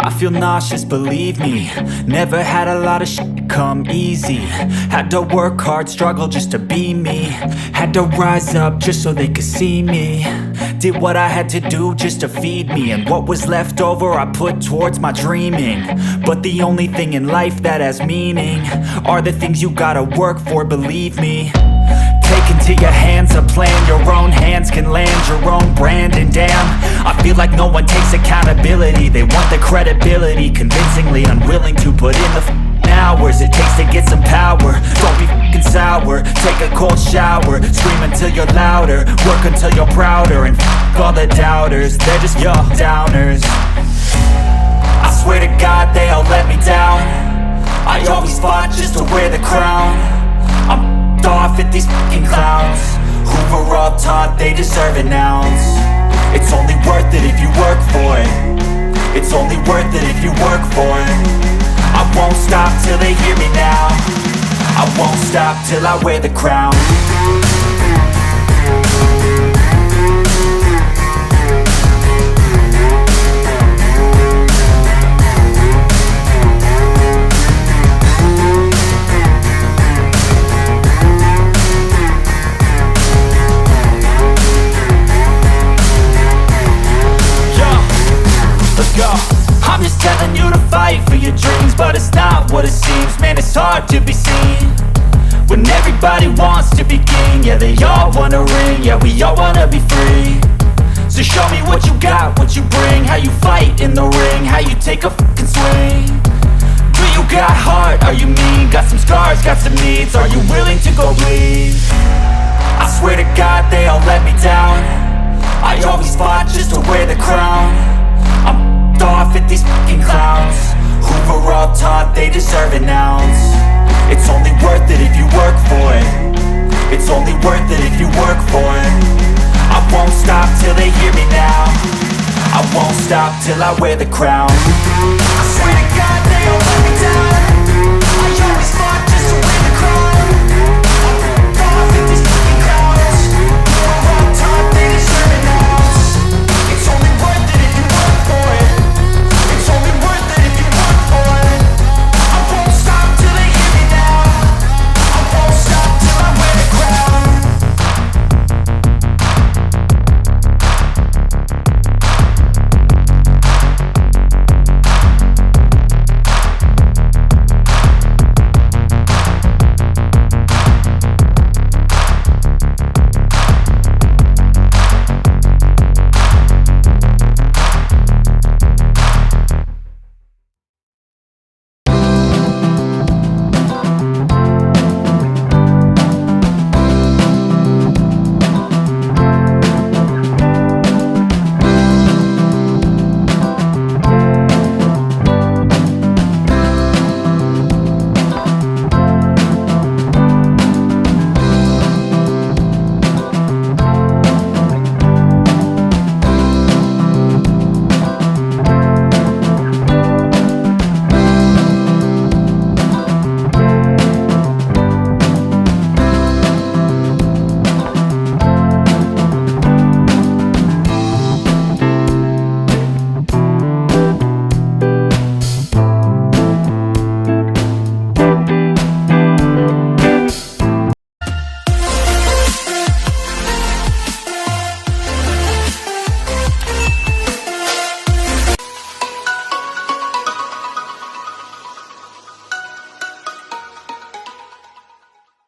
I feel nauseous, believe me. Never had a lot of shit come easy. Had to work hard, struggle just to be me. Had to rise up just so they could see me. Did what I had to do just to feed me. And what was left over I put towards my dreaming. But the only thing in life that has meaning are the things you gotta work for, believe me. Take into your hands a plan. Your own hands can land your own brand. And damn, I feel like no one takes accountability. They want the credibility, convincingly unwilling to put in the hours it takes to get some power. Don't be f***ing sour. Take a cold shower. Scream until you're louder. Work until you're prouder. And f*** all the doubters, they're just your downers. I swear to God they all let me down. I always fought just to wear the crown. I'm off at these fucking clowns who were all taught they deserve an ounce. It's only worth it if you work for it. It's only worth it if you work for it. I won't stop till they hear me now. I won't stop till I wear the crown. I'm just telling you to fight for your dreams, but it's not what it seems. Man, it's hard to be seen when everybody wants to be king. Yeah, they all wanna ring, yeah, we all wanna be free. So show me what you got, what you bring, how you fight in the ring, how you take a fucking swing. Do you got heart, are you mean? Got some scars, got some needs, are you willing to go bleed? I swear to God they all let me down. I always fought just to wear the crown. I'm off at these fucking clowns who were all taught they deserve an ounce. It's only worth it if you work for it. It's only worth it if you work for it. I won't stop till they hear me now. I won't stop till I wear the crown.